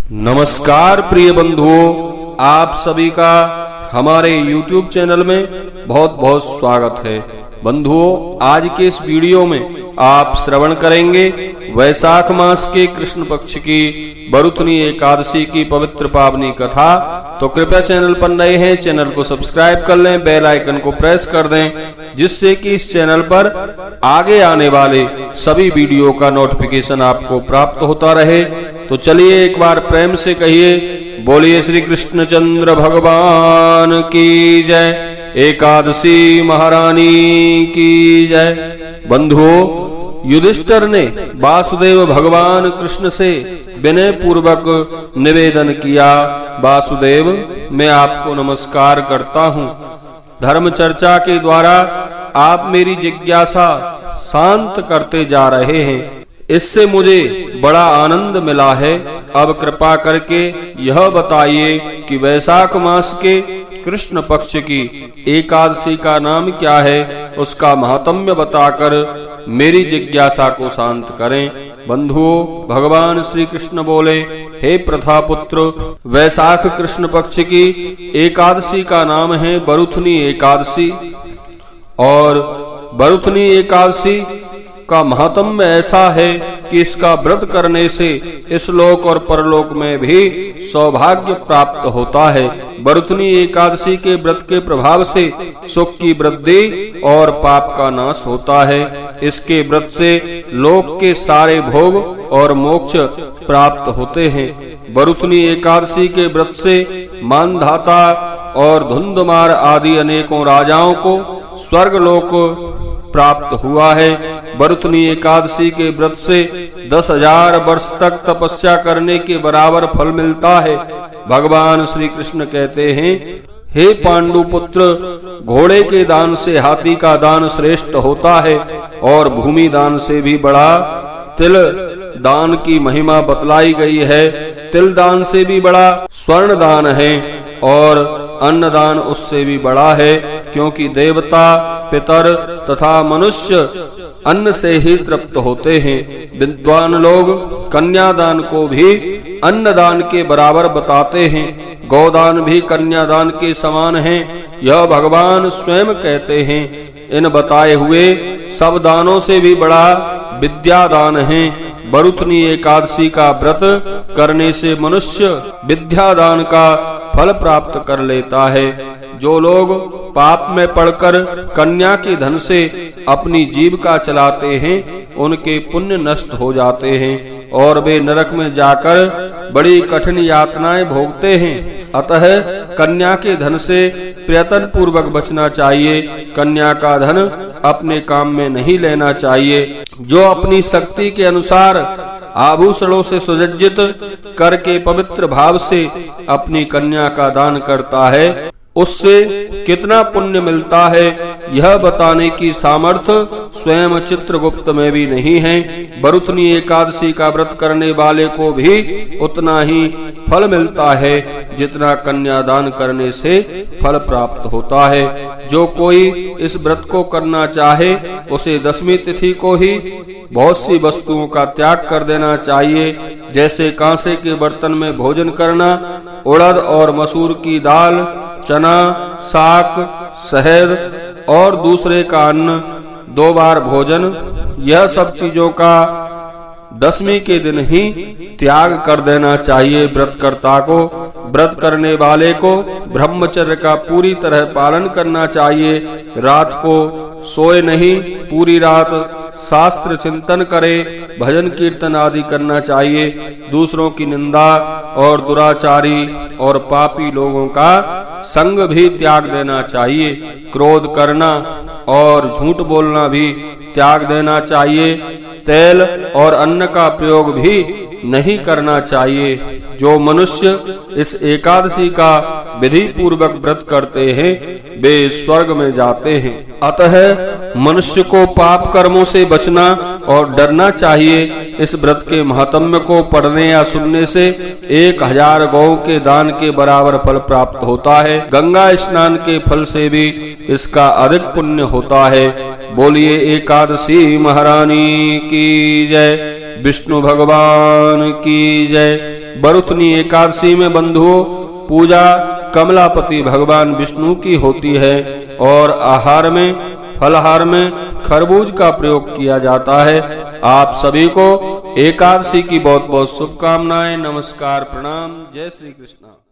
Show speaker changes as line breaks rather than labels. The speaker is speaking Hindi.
नमस्कार प्रिय बंधुओं, आप सभी का हमारे YouTube चैनल में बहुत बहुत स्वागत है। बंधुओं, आज के इस वीडियो में आप श्रवण करेंगे वैशाख मास के कृष्ण पक्ष की बरुथनी एकादशी की पवित्र पावनी कथा। तो कृपया चैनल पर नए हैं, चैनल को सब्सक्राइब कर लें, बेल आइकन को प्रेस कर दें, जिससे कि इस चैनल पर आगे आने वाले सभी वीडियो का नोटिफिकेशन आपको प्राप्त होता रहे। तो चलिए एक बार प्रेम से कहिए, बोलिए श्री कृष्णचंद्र भगवान की जय, एकादशी महारानी की जय। बंधुओं, युधिष्ठिर ने वासुदेव भगवान कृष्ण से विनय पूर्वक निवेदन किया, वासुदेव मैं आपको नमस्कार करता हूँ। धर्म चर्चा के द्वारा आप मेरी जिज्ञासा शांत करते जा रहे हैं, इससे मुझे बड़ा आनंद मिला है। अब कृपा करके यह बताइए कि वैशाख मास के कृष्ण पक्ष की एकादशी का नाम क्या है, उसका महात्म्य बताकर मेरी जिज्ञासा को शांत करें। बंधुओं, भगवान श्री कृष्ण बोले, हे प्रथापुत्र, वैशाख कृष्ण पक्ष की एकादशी का नाम है बरुथनी एकादशी। और बरुथनी एकादशी का महात्म्य ऐसा है कि इसका व्रत करने से इस लोक और परलोक में भी सौभाग्य प्राप्त होता है। बरुथनी एकादशी के व्रत के प्रभाव से सुख की वृद्धि और पाप का नाश होता है। इसके व्रत से लोक के सारे भोग और मोक्ष प्राप्त होते हैं। बरुथनी एकादशी के व्रत से मानधाता और धुंधमार आदि अनेकों राजाओं को स्वर्गलोक प्राप्त हुआ है। बरुथनी एकादशी के व्रत से 10,000 वर्ष तक तपस्या करने के बराबर फल मिलता है। भगवान श्री कृष्ण कहते हैं, हे पांडु पुत्र, घोड़े के दान से हाथी का दान श्रेष्ठ होता है और भूमि दान से भी बड़ा तिल दान की महिमा बतलाई गई है। तिल दान से भी बड़ा स्वर्ण दान है और अन्नदान उससे भी बड़ा है, क्योंकि देवता, पितर तथा मनुष्य अन्न से ही तृप्त होते हैं। विद्वान लोग कन्यादान को भी अन्नदान के बराबर बताते हैं। गौदान भी कन्यादान के समान है, यह भगवान स्वयं कहते हैं। इन बताए हुए सब दानों से भी बड़ा विद्यादान है। बरुथनी एकादशी का व्रत करने से मनुष्य विद्यादान का फल प्राप्त कर लेता है। जो लोग पाप में पड़कर कन्या के धन से अपनी जीविका चलाते हैं, उनके पुण्य नष्ट हो जाते हैं और वे नरक में जाकर बड़ी कठिन यातनाएं भोगते हैं। अतः कन्या के धन से प्रयत्न पूर्वक बचना चाहिए। कन्या का धन अपने काम में नहीं लेना चाहिए। जो अपनी शक्ति के अनुसार आभूषणों से सुसज्जित करके पवित्र भाव से अपनी कन्या का दान करता है, उससे कितना पुण्य मिलता है, यह बताने की सामर्थ्य स्वयं चित्रगुप्त में भी नहीं है। बरुथनी एकादशी का व्रत करने वाले को भी उतना ही फल मिलता है जितना कन्यादान करने से फल प्राप्त होता है। जो कोई इस व्रत को करना चाहे, उसे 10वीं तिथि को ही बहुत सी वस्तुओं का त्याग कर देना चाहिए, जैसे कांसे के बर्तन में भोजन करना, उड़द और मसूर की दाल, चना, साग, शहद और दूसरे का अन्न, 2 बार भोजन, यह सब चीजों का 10वीं के दिन ही त्याग कर देना चाहिए। व्रतकर्ता को, व्रत करने वाले को ब्रह्मचर्य का पूरी तरह पालन करना चाहिए। रात को सोए नहीं, पूरी रात शास्त्र चिंतन करे, भजन कीर्तन आदि करना चाहिए। दूसरों की निंदा और दुराचारी और पापी लोगों का संग भी त्याग देना चाहिए। क्रोध करना और झूठ बोलना भी त्याग देना चाहिए। तेल और अन्न का प्रयोग भी नहीं करना चाहिए। जो मनुष्य इस एकादशी का विधि पूर्वक व्रत करते हैं, वे स्वर्ग में जाते हैं। अतः मनुष्य को पाप कर्मों से बचना और डरना चाहिए। इस व्रत के महात्म्य को पढ़ने या सुनने से 1000 गौ के दान के बराबर फल प्राप्त होता है। गंगा स्नान के फल से भी इसका अधिक पुण्य होता है। बोलिए एकादशी महारानी की जय, विष्णु भगवान की जय, बरुतनी एकादशी में बंधुओं पूजा कमलापति भगवान विष्णु की होती है और आहार में फलहार में खरबूज का प्रयोग किया जाता है। आप सभी को एकादशी की बहुत बहुत शुभकामनाएं। नमस्कार, प्रणाम, जय श्री कृष्ण।